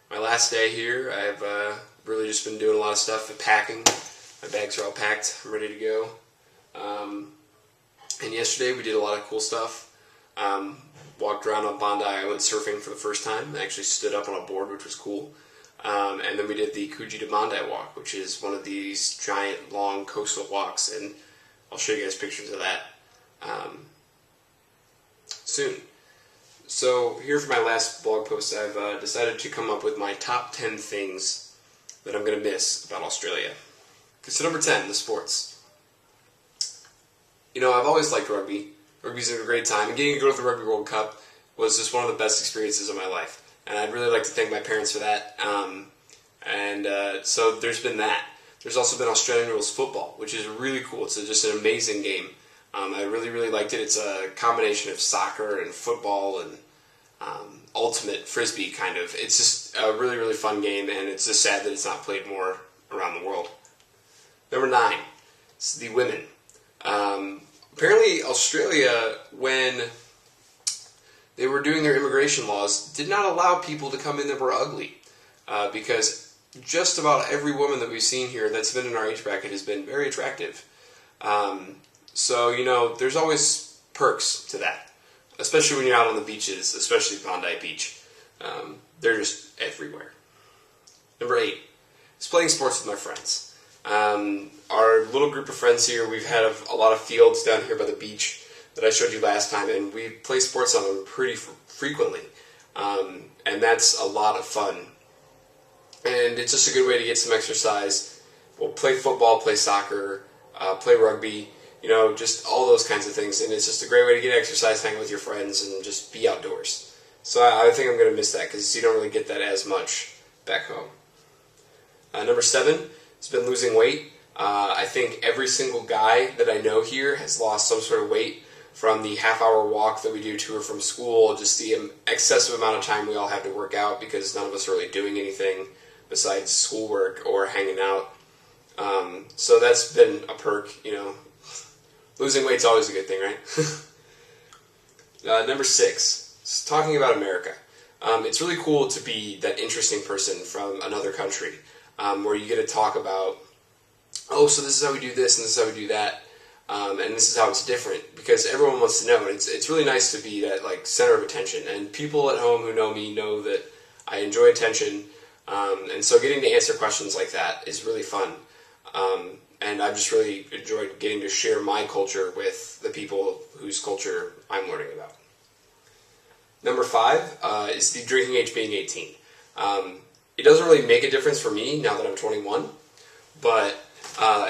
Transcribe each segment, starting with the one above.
my last day here. I've really just been doing a lot of stuff and packing. My bags are all packed. I'm ready to go. And yesterday we did a lot of cool stuff. Walked around on Bondi. I went surfing for the first time. I actually stood up on a board, which was cool. And then we did the Coogee to Bondi walk, which is one of these giant, long coastal walks. And I'll show you guys pictures of that soon. So here for my last blog post, I've decided to come up with my top 10 things that I'm going to miss about Australia. So number 10, the sports. You know, I've always liked rugby. Rugby's a great time, and getting to go to the Rugby World Cup was just one of the best experiences of my life. And I'd really like to thank my parents for that. So there's been that. There's also been Australian rules football, which is really cool. It's just an amazing game. I really, really liked it. It's a combination of soccer and football and ultimate frisbee, kind of. It's just a really, really fun game, and it's just sad that it's not played more around the world. Number 9, it's the women. Apparently, Australia, when they were doing their immigration laws, did not allow people to come in that were ugly, because just about every woman that we've seen here that's been in our age bracket has been very attractive. So, you know, there's always perks to that, especially when you're out on the beaches, especially Bondi Beach. They're just everywhere. Number 8 is playing sports with my friends. Our little group of friends here, we've had a lot of fields down here by the beach that I showed you last time, and we play sports on them pretty frequently. And that's a lot of fun. And it's just a good way to get some exercise. We'll play football, play soccer, play rugby, you know, just all those kinds of things. And it's just a great way to get exercise, hang with your friends, and just be outdoors. So I think I'm going to miss that because you don't really get that as much back home. Number 7 has been losing weight. I think every single guy that I know here has lost some sort of weight from the half-hour walk that we do to or from school, just the excessive amount of time we all have to work out because none of us are really doing anything besides schoolwork or hanging out. So that's been a perk, you know. Losing weight's always a good thing, right? Number 6 is talking about America. It's really cool to be that interesting person from another country, where you get to talk about, oh, so this is how we do this, and this is how we do that, and this is how it's different, because everyone wants to know, and it's really nice to be that, like, center of attention, and people at home who know me know that I enjoy attention, and so getting to answer questions like that is really fun, and I've just really enjoyed getting to share my culture with the people whose culture I'm learning about. Number 5 is the drinking age being 18. It doesn't really make a difference for me now that I'm 21, but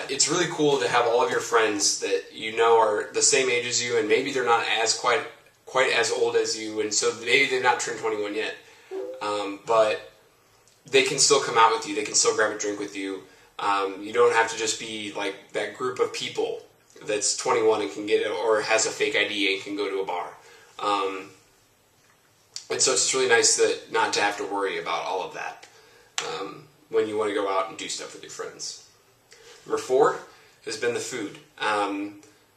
it's really cool to have all of your friends that you know are the same age as you, and maybe they're not as quite as old as you, and so maybe they've not turned 21 yet, but they can still come out with you, they can still grab a drink with you. You don't have to just be like that group of people that's 21 and can get it, or has a fake ID and can go to a bar. And so it's just really nice that not to have to worry about all of that when you want to go out and do stuff with your friends. Number 4 has been the food,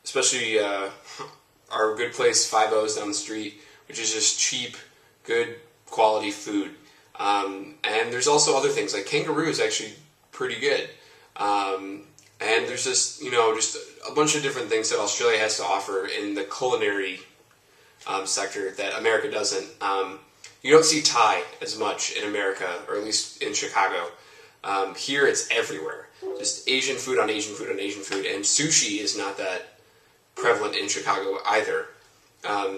especially our good place, Five O's down the street, which is just cheap, good quality food. And there's also other things, like Kangaroo is actually pretty good. And there's just, you know, just a bunch of different things that Australia has to offer in the culinary sector that America doesn't. You don't see Thai as much in America, or at least in Chicago. Here it's everywhere. Just Asian food on Asian food on Asian food, and sushi is not that prevalent in Chicago either.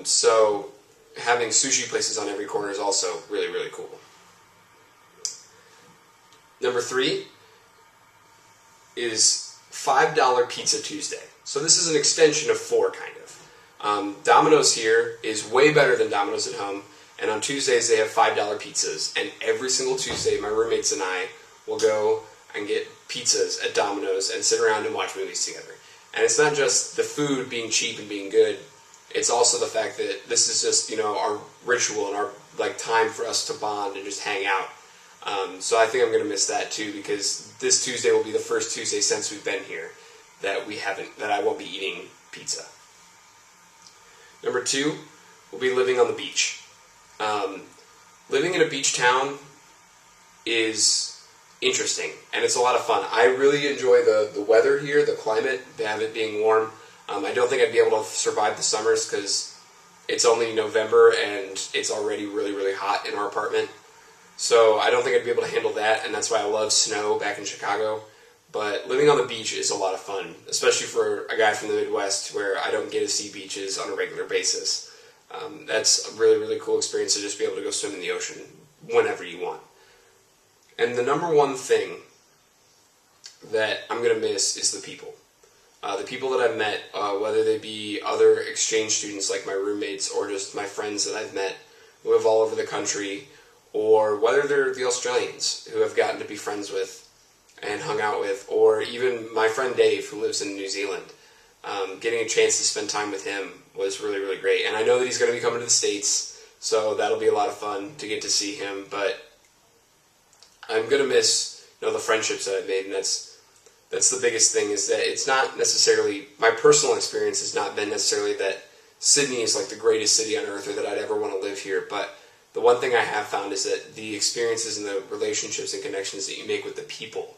So having sushi places on every corner is also really, really cool. Number 3 is $5 Pizza Tuesday. So this is an extension of 4, kind of. Domino's here is way better than Domino's at home, and on Tuesdays they have $5 pizzas, and every single Tuesday my roommates and I will go and get pizzas at Domino's and sit around and watch movies together. And it's not just the food being cheap and being good, it's also the fact that this is just, you know, our ritual and our, like, time for us to bond and just hang out. So I think I'm going to miss that too, because this Tuesday will be the first Tuesday since we've been here that I won't be eating pizza. Number 2 will be living on the beach. Living in a beach town is interesting, and it's a lot of fun. I really enjoy the weather here, the climate, have it being warm. I don't think I'd be able to survive the summers because it's only November and it's already really, really hot in our apartment. So I don't think I'd be able to handle that, and that's why I love snow back in Chicago. But living on the beach is a lot of fun, especially for a guy from the Midwest where I don't get to see beaches on a regular basis. That's a really, really cool experience to just be able to go swim in the ocean whenever you want. And the number one thing that I'm going to miss is the people. The people that I've met, whether they be other exchange students like my roommates or just my friends that I've met who live all over the country, or whether they're the Australians who I've gotten to be friends with and hung out with, or even my friend Dave who lives in New Zealand. Getting a chance to spend time with him was really, really great. And I know that he's going to be coming to the States, so that'll be a lot of fun to get to see him. But I'm going to miss, the friendships that I've made, and that's the biggest thing, is that it's not necessarily, my personal experience has not been necessarily that Sydney is like the greatest city on earth or that I'd ever want to live here, but the one thing I have found is that the experiences and the relationships and connections that you make with the people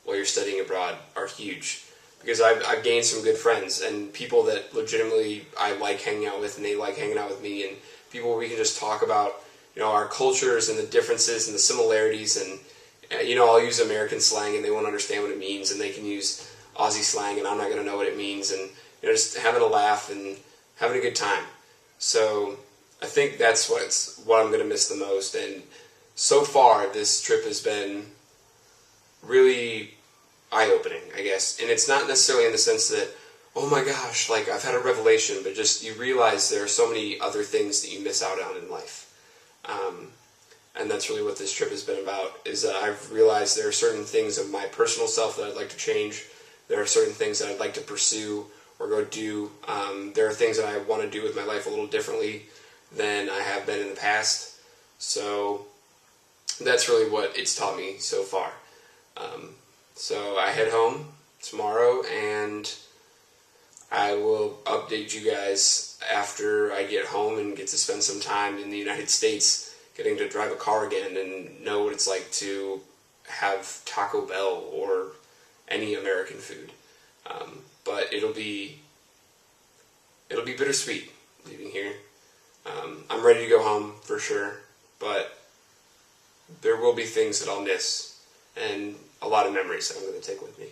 while you're studying abroad are huge. Because I've gained some good friends and people that legitimately I like hanging out with, and they like hanging out with me, and people we can just talk about, our cultures and the differences and the similarities, and I'll use American slang and they won't understand what it means, and they can use Aussie slang and I'm not going to know what it means, and just having a laugh and having a good time. So I think that's what I'm going to miss the most. And so far this trip has been really eye-opening, I guess. And it's not necessarily in the sense that, oh my gosh, like I've had a revelation, but just you realize there are so many other things that you miss out on in life. And that's really what this trip has been about, is that I've realized there are certain things of my personal self that I'd like to change. There are certain things that I'd like to pursue or go do. There are things that I want to do with my life a little differently than I have been in the past. So that's really what it's taught me so far. So I head home tomorrow, and I will update you guys after I get home and get to spend some time in the United States, getting to drive a car again and know what it's like to have Taco Bell or any American food. But it'll be bittersweet leaving here. I'm ready to go home for sure, but there will be things that I'll miss and a lot of memories that I'm going to take with me.